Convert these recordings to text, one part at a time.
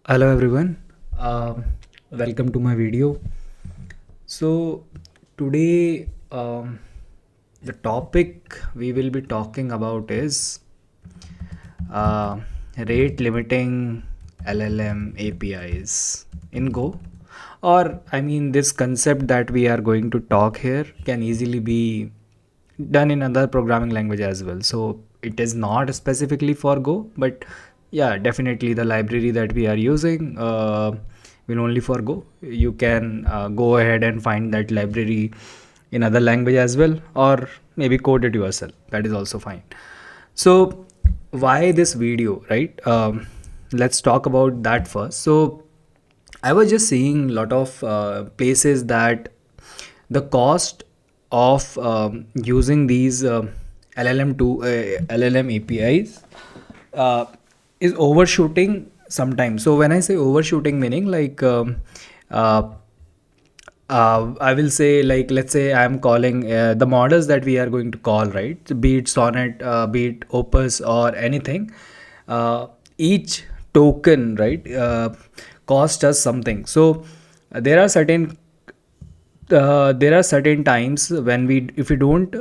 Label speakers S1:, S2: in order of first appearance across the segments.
S1: Hello everyone, um, welcome to my video. So today the topic we will be talking about is uh, rate limiting LLM APIs in Go, or I mean this concept that we are going to talk here can easily be done in other programming language as well. So it is not specifically for Go, but yeah, definitely the library that we are using will only for Go. You can go ahead and find that library in other language as well, or maybe code it yourself. That is also fine. So why this video, right? Let's talk about that first. So I was just seeing a lot of places that the cost of using these LLM APIs uh, is overshooting sometimes. So when I say overshooting, meaning like uh, I will say, like, let's say I'm calling the models that we are going to call, right? Be it Sonnet, be it Opus, or anything. Each token, right, cost us something. So there are certain times when if we don't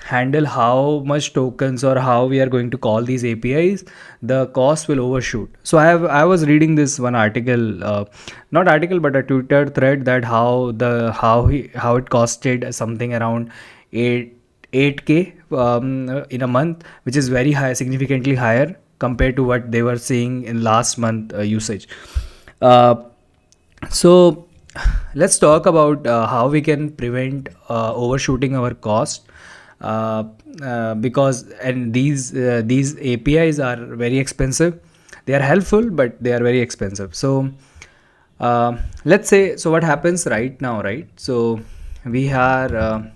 S1: handle how much tokens or how we are going to call these APIs, the cost will overshoot. So I was reading this one article, not article but a Twitter thread, that how it costed something around 8k in a month, which is very high, significantly higher compared to what they were seeing in last month usage. uh, so let's talk about how we can prevent overshooting our cost, uh, because and these APIs are very expensive. They are helpful, but they are very expensive. So let's say, so what happens right now, right? So we are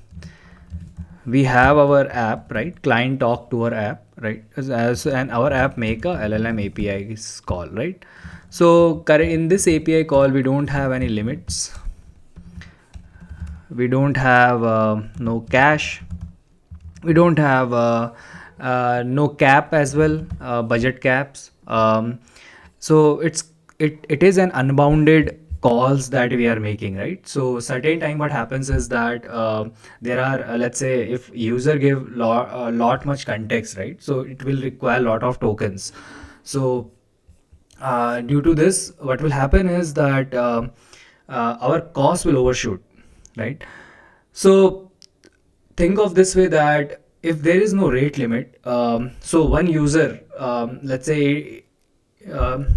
S1: we have our app, right? Client talk to our app, right? And our app make a LLM API call, right? So in this API call, we don't have any limits. We don't have no cache. We don't have no cap as well, budget caps. So it is an unbounded calls that we are making, right? So certain time what happens is that there are, let's say, if user give lot much context, right, so it will require a lot of tokens. So due to this, what will happen is that our cost will overshoot, right? So think of this way, that if there is no rate limit, so one user, let's say,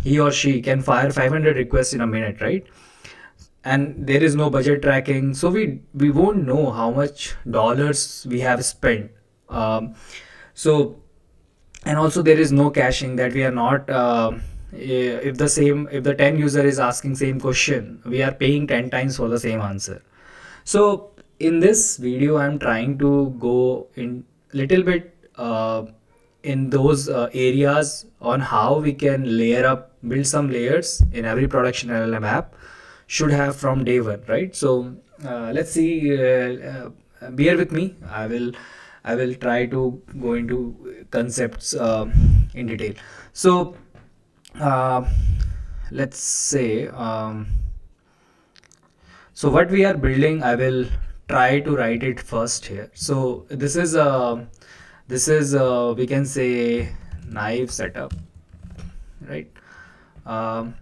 S1: he or she can fire 500 requests in a minute, right? And there is no budget tracking, so we won't know how much dollars we have spent. So and also there is no caching, that we are not if the 10 user is asking same question, we are paying 10 times for the same answer. So in this video I'm trying to go in little bit in those areas on how we can layer up, build some layers in every production LLM app should have from day one, right? So let's see, bear with me. I will try to go into concepts in detail. So uh, let's say, so what we are building, I will try to write it first here. So this is we can say naive setup, right? um,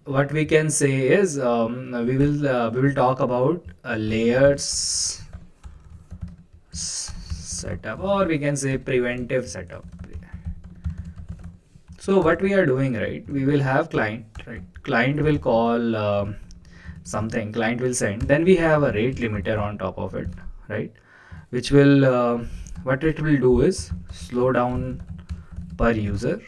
S1: what we can say is, we will talk about a layers setup, or we can say preventive setup. So what we are doing, right, we will have client, right? Client will call something, client will send, then we have a rate limiter on top of it, right? Which will what it will do is slow down per user.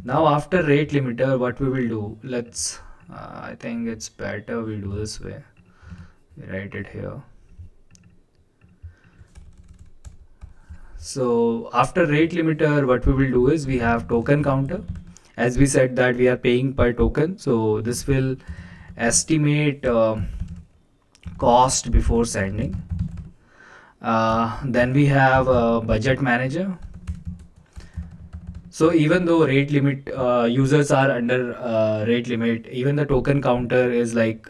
S1: Now after rate limiter, what we will do, let's I think it's better we do this way. We write it here. So after rate limiter, what we will do is we have token counter. As we said that we are paying per token, so this will estimate cost before sending. Then we have a budget manager. So even though rate limit users are under rate limit, even the token counter is like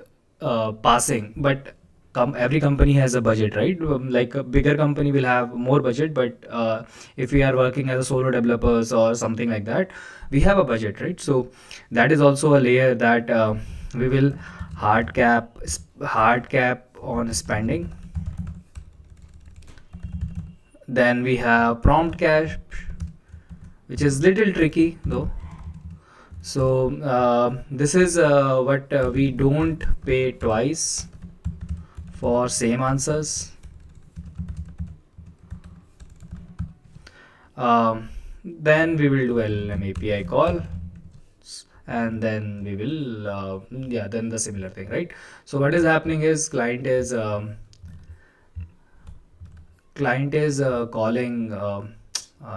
S1: passing. But every company has a budget, right? Like a bigger company will have more budget, but if we are working as a solo developers or something like that, we have a budget, right? So that is also a layer that we will hard cap on spending. Then we have prompt cache, which is little tricky though. So this is what we don't pay twice for same answers. Then we will do LLM API call, and then we will yeah, then the similar thing, right? So what is happening is client is calling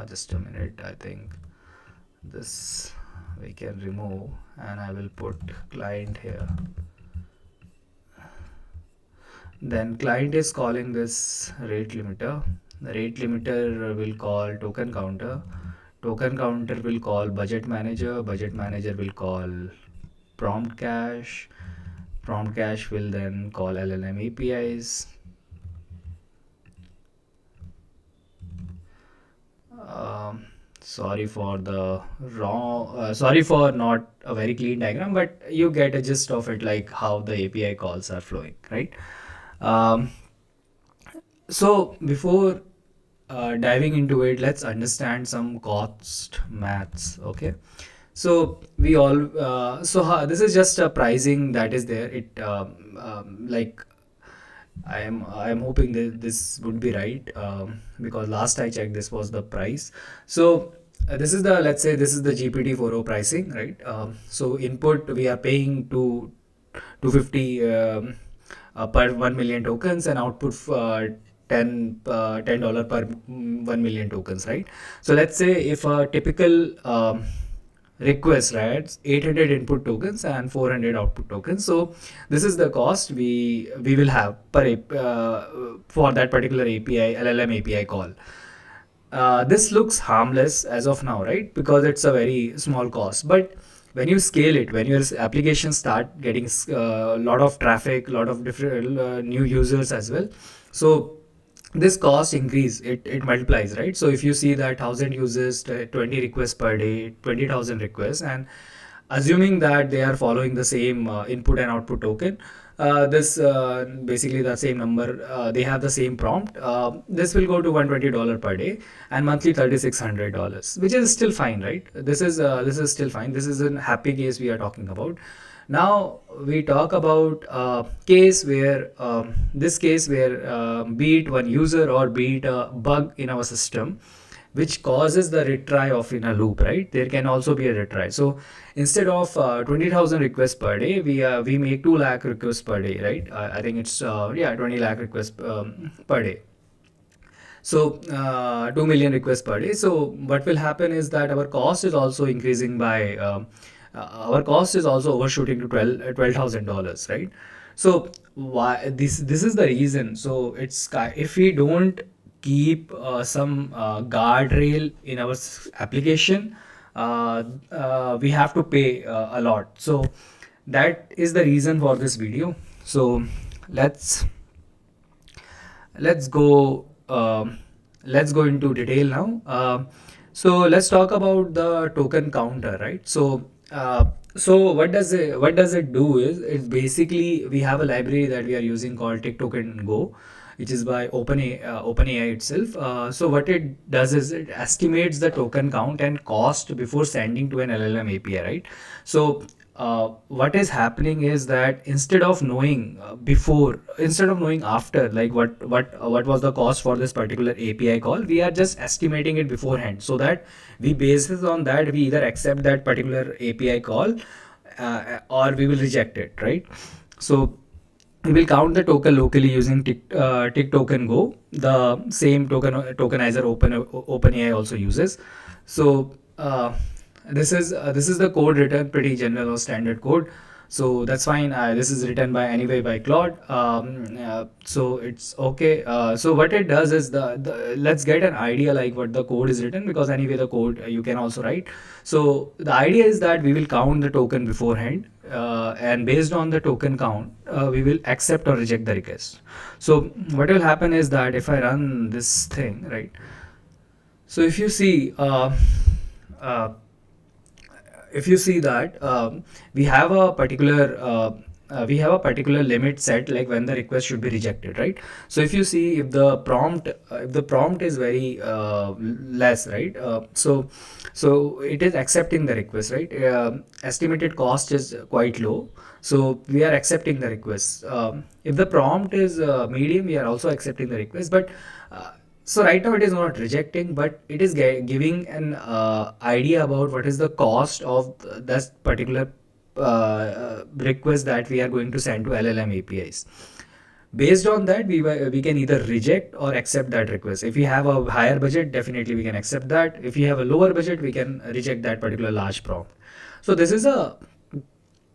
S1: just a minute, I think this we can remove, and I will put client here. Then client is calling this rate limiter. The rate limiter will call token counter. Token counter will call budget manager. Budget manager will call prompt cache. Prompt cache will then call LLM APIs. Sorry for the wrong. Sorry for not a very clean diagram, but you get a gist of it, like how the API calls are flowing, right? Um, so before diving into it, let's understand some cost maths. Okay, so we all this is just a pricing that is there. It like I am hoping that this would be right, because last I checked this was the price. So this is the, let's say this is the GPT-4o pricing, right? So input we are paying to 250 per 1 million tokens, and output 10 $10 per 1 million tokens, right? So let's say if a typical request, right, 800 input tokens and 400 output tokens. So this is the cost we will have for that particular API, LLM API call. This looks harmless as of now, right? Because it's a very small cost. But when you scale it, when your applications start getting a lot of traffic, a lot of different new users as well, so this cost increase, it multiplies, right? So if you see that 1,000 users, 20 requests per day, 20,000 requests, and assuming that they are following the same input and output token, this basically the same number, they have the same prompt, this will go to $120 per day, and monthly $3,600, which is still fine, right? This is still fine. This is a happy case we are talking about. Now we talk about case where this case where be it one user or be it a bug in our system which causes the retry of in a loop, right? There can also be a retry. So instead of 20,000 requests per day, we make 2 lakh requests per day, right? I think it's yeah, 20 lakh requests per day. So 2 million requests per day. So what will happen is that our cost is also increasing by our cost is also overshooting to $12,000, right? So why this is the reason. So it's if we don't keep some guardrail in our application, we have to pay a lot. So that is the reason for this video. So let's let's go let's go into detail now. So let's talk about the token counter, right? So so what does it do is, it's basically we have a library that we are using called tick token go, which is by OpenAI itself. So what it does is it estimates the token count and cost before sending to an LLM API, right? So what is happening is that instead of knowing after, like what was the cost for this particular API call, we are just estimating it beforehand, so that we basis on that we either accept that particular API call or we will reject it, right? So we will count the token locally using tick token go, the same tokenizer OpenAI also uses. So this is the code written, pretty general or standard code. So that's fine. This is written by anyway by Claude. So it's okay. So what it does is the let's get an idea like what the code is written, because anyway the code you can also write. So the idea is that we will count the token beforehand, and based on the token count, we will accept or reject the request. So what will happen is that if I run this thing, right? So uh, if you see that we have a particular limit set, like when the request should be rejected, right? So if you see, if the prompt is very less, right? So it is accepting the request, right? Estimated cost is quite low, so we are accepting the request. If the prompt is medium, we are also accepting the request. But so right now it is not rejecting, but it is giving an idea about what is the cost of that particular request that we are going to send to LLM APIs. Based on that, we can either reject or accept that request. If we have a higher budget, definitely we can accept that. If we have a lower budget, we can reject that particular large prompt. So this is a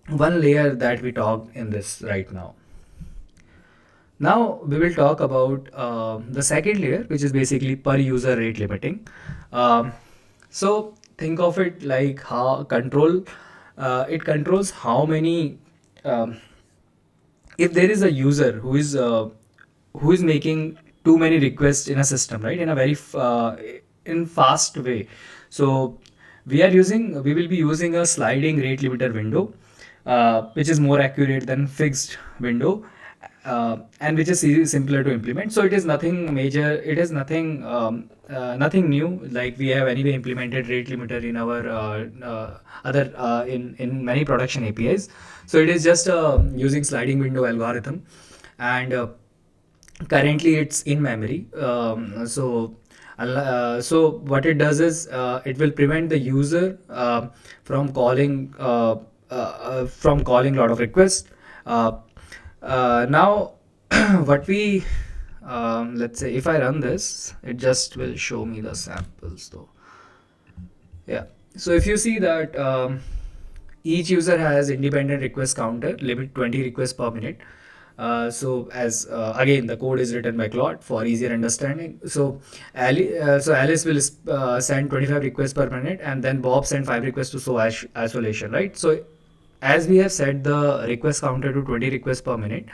S1: one layer that we talked in this right now. Now we will talk about the second layer, which is basically per user rate limiting. So think of it like how it controls how many. If there is a user who is making too many requests in a system, right, in a very in fast way. So we will be using a sliding rate limiter window, which is more accurate than fixed window, and which is simpler to implement. So it is nothing major. It is nothing new. Like we have anyway implemented rate limiter in our other in many production APIs. So it is just using sliding window algorithm, and currently it's in memory. So what it does is it will prevent the user from calling a lot of requests. Uh, Now, what we let's say if I run this, it just will show me the samples though. Yeah. So if you see that each user has independent request counter, limit 20 requests per minute. So as again the code is written by Claude for easier understanding. So Alice will send 25 requests per minute, and then Bob send 5 requests to show isolation, right? So as we have set the request counter to 20 requests per minute,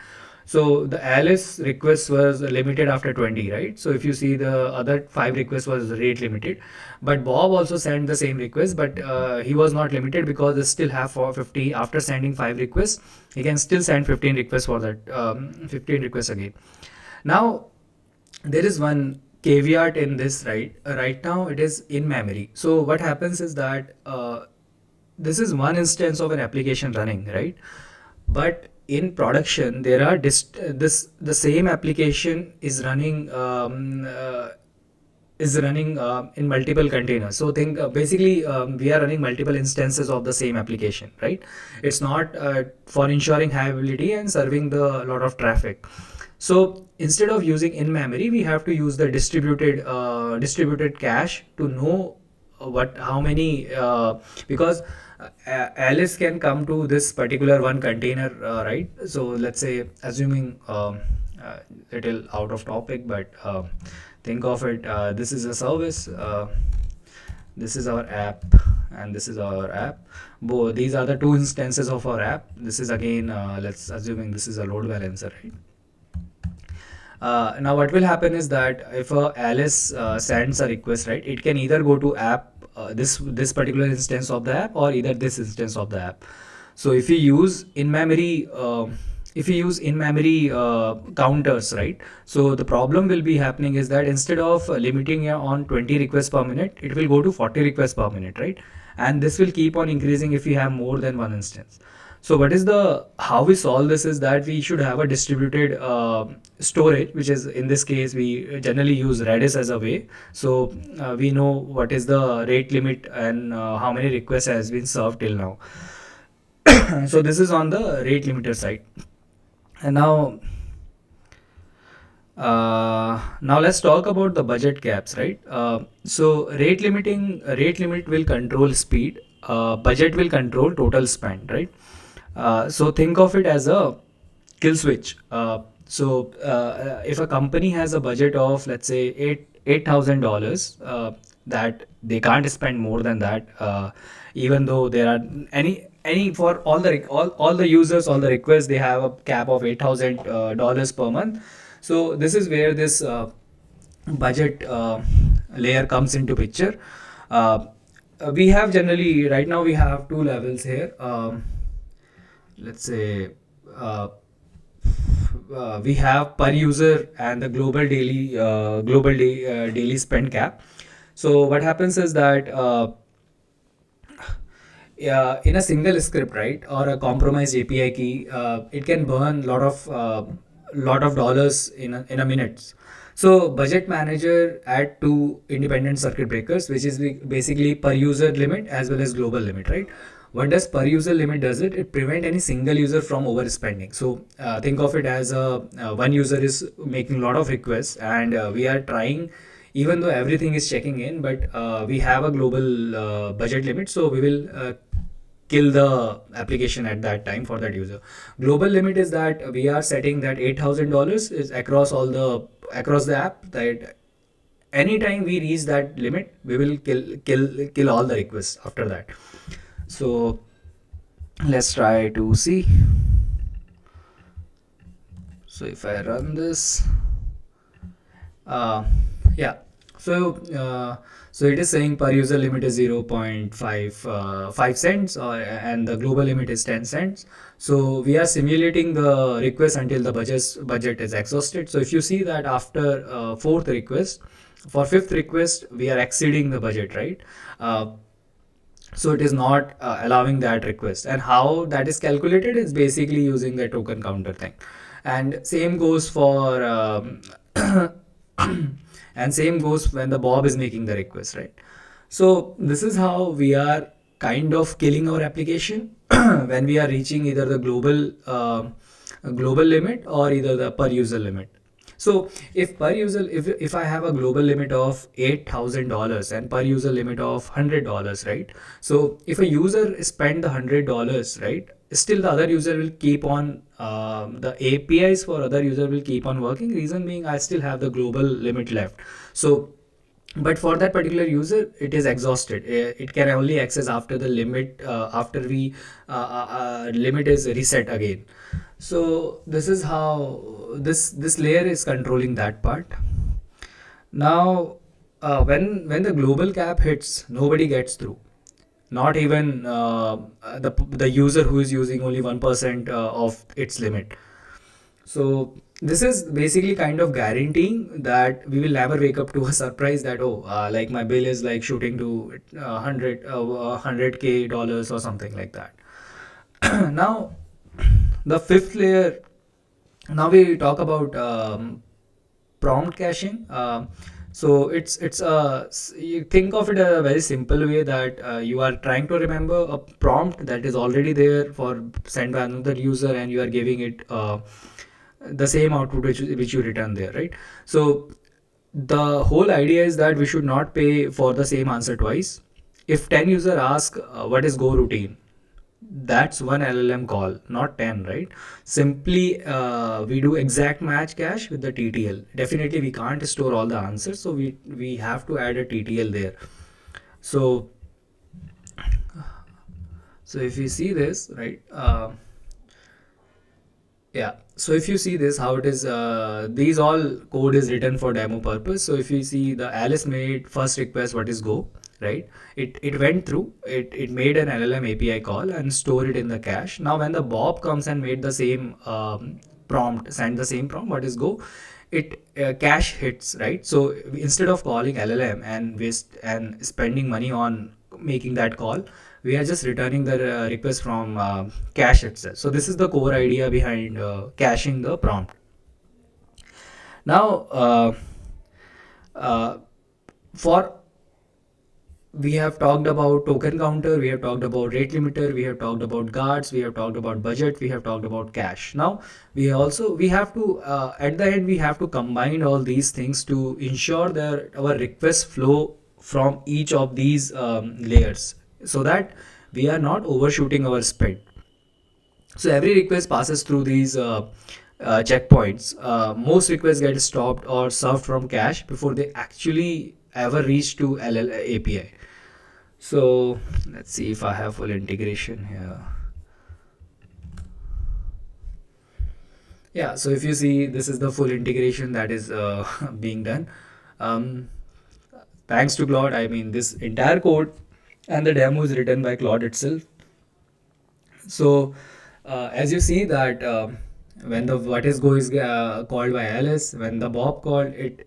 S1: so the Alice request was limited after 20, right? So if you see, the other 5 requests was rate limited, but Bob also sent the same request, but he was not limited because they still have 450. After sending 5 requests, he can still send 15 requests for that 15 requests again. Now there is one caveat in this, right? Right now it is in memory. So what happens is that this is one instance of an application running, right? But in production there are the same application is running in multiple containers. So think basically we are running multiple instances of the same application, right? It's not for ensuring high availability and serving the lot of traffic. So instead of using in memory, we have to use the distributed cache to know what how many because Alice can come to this particular one container, right? So let's say, assuming little out of topic, but think of it, this is a service, this is our app, and this is our app. Both these are the two instances of our app. This is again, let's assuming this is a load balancer, right? Now what will happen is that if Alice sends a request, right, it can either go to app, this particular instance of the app, or either this instance of the app. So if we use in memory counters, right, so the problem will be happening is that instead of limiting on 20 requests per minute, it will go to 40 requests per minute, right? And this will keep on increasing if you have more than one instance. So what is the how we solve this is that we should have a distributed storage, which is, in this case, we generally use Redis as a way. So we know what is the rate limit and how many requests has been served till now. So this is on the rate limiter side. And now let's talk about the budget caps, right? So rate limit will control speed, budget will control total spend, right? So think of it as a kill switch. If a company has a budget of, let's say, $8,000, that they can't spend more than that, even though there are any for all the users, all the requests, they have a cap of $8,000 per month. So this is where this budget layer comes into picture. Uh, we have generally right now we have two levels here. Let's say uh, we have per user and the daily spend cap. So what happens is that in a single script, right, or a compromised API key, it can burn lot of dollars in a minute. So budget manager add two independent circuit breakers, which is basically per user limit as well as global limit, right? What does per user limit does it? It prevent any single user from overspending. So think of it as one user is making a lot of requests, and we are trying, even though everything is checking in, but we have a global budget limit, so we will kill the application at that time for that user. Global limit is that we are setting that $8,000 is across the app, that anytime we reach that limit, we will kill all the requests after that. So let's try to see. So if I run this, uh, yeah. So so it is saying per user limit is 0.5 cents, and the global limit is 10 cents. So we are simulating the request until the budget is exhausted. So if you see that after fourth request, for fifth request we are exceeding the budget, right? So it is not allowing that request, and how that is calculated is basically using the token counter thing. And same goes for and same goes when the Bob is making the request, right? So this is how we are kind of killing our application when we are reaching either the global limit or either the per user limit. So if I have a global limit of $8,000 and per user limit of $100, right? So if a user spend the $100, right, still the other user will keep on the APIs for other user will keep on working. Reason being, I still have the global limit left. So but for that particular user it is exhausted. It can only access after the limit, after we limit is reset again. So this is how this layer is controlling that part. Now when the global cap hits, nobody gets through, not even the user who is using only 1% of its limit. So this is basically kind of guaranteeing that we will never wake up to a surprise that, oh, like my bill is like shooting to 100k dollars or something like that. Now the fifth layer, now we talk about prompt caching. So you think of it a very simple way that you are trying to remember a prompt that is already there for sent by another user, and you are giving it the same output which you return there, right? So the whole idea is that we should not pay for the same answer twice. If 10 user ask what is go routine, that's one LLM call, not 10, right? Simply we do exact match cache with the TTL. Definitely we can't store all the answers, so we have to add a TTL there. So if you see this, right, yeah, so if you see this, how it is, these all code is written for demo purpose. So if you see the Alice made first request, what is go, right? It went through, it made an LLM API call and store it in the cache. Now when the Bob comes and made the same prompt, send the same prompt, what is go, it cache hits, right? So instead of calling LLM and waste and spending money on making that call, we are just returning the request from cache itself. So this is the core idea behind caching the prompt. Now uh, for we have talked about token counter, we have talked about rate limiter, we have talked about guards, we have talked about budget, we have talked about cache. Now we have to at the end we have to combine all these things to ensure that our requests flow from each of these layers, so that we are not overshooting our spend. So every request passes through these checkpoints. Most requests get stopped or served from cache before they actually ever reach to LL API. So let's see if I have full integration here. Yeah, so if you see, this is the full integration that is being done. Um, Thanks to Claude, I mean, this entire code and the demo is written by Claude itself. So as you see that when the what is go is called by Alice, when the Bob called it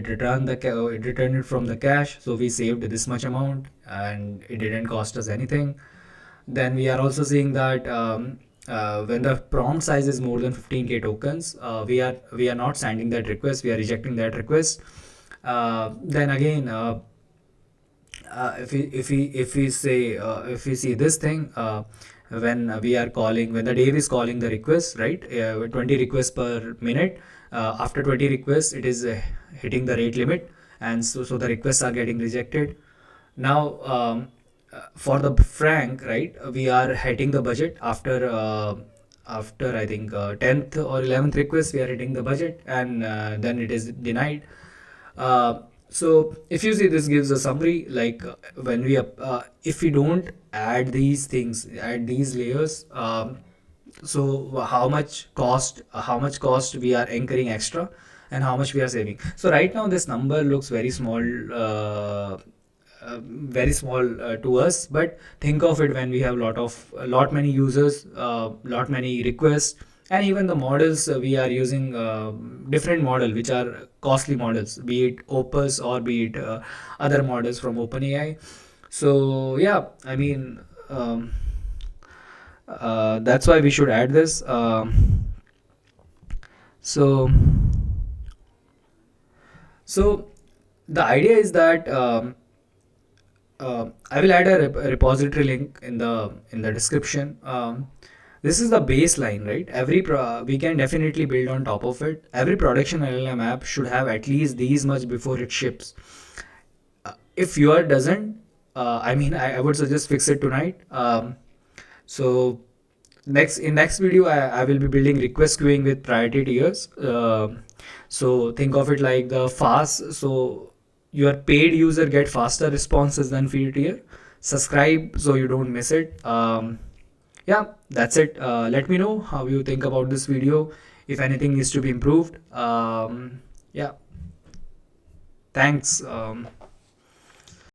S1: returned it returned it from the cache. So we saved this much amount and it didn't cost us anything. Then we are also seeing that when the prompt size is more than 15k tokens, we are not sending that request. We are rejecting that request. Then again, if we say if we see this thing, when we are calling, when the Dave is calling the request, right, 20 requests per minute. After 20 requests, it is hitting the rate limit, and so the requests are getting rejected. Now for the Frank, right, we are hitting the budget after I think 10th or 11th request, we are hitting the budget, and then it is denied. So if you see, this gives a summary, like when we if we don't add these things, add these layers, so how much cost we are incurring extra, and how much we are saving. So right now this number looks very small to us, but think of it when we have a lot many users, lot many requests, and even the models we are using different model which are costly models, be it Opus or be it other models from OpenAI. So yeah, I mean, that's why we should add this. So so the idea is that I will add a repository link in the description. This is the baseline, right? We can definitely build on top of it. Every production LLM app should have at least these much before it ships. If your doesn't, I mean, I would suggest fix it tonight. So next video, I will be building request queuing with priority tiers. So think of it like the fast. So your paid user get faster responses than free tier. Subscribe so you don't miss it. Yeah, that's it. Let me know how you think about this video. If anything needs to be improved. Yeah, thanks.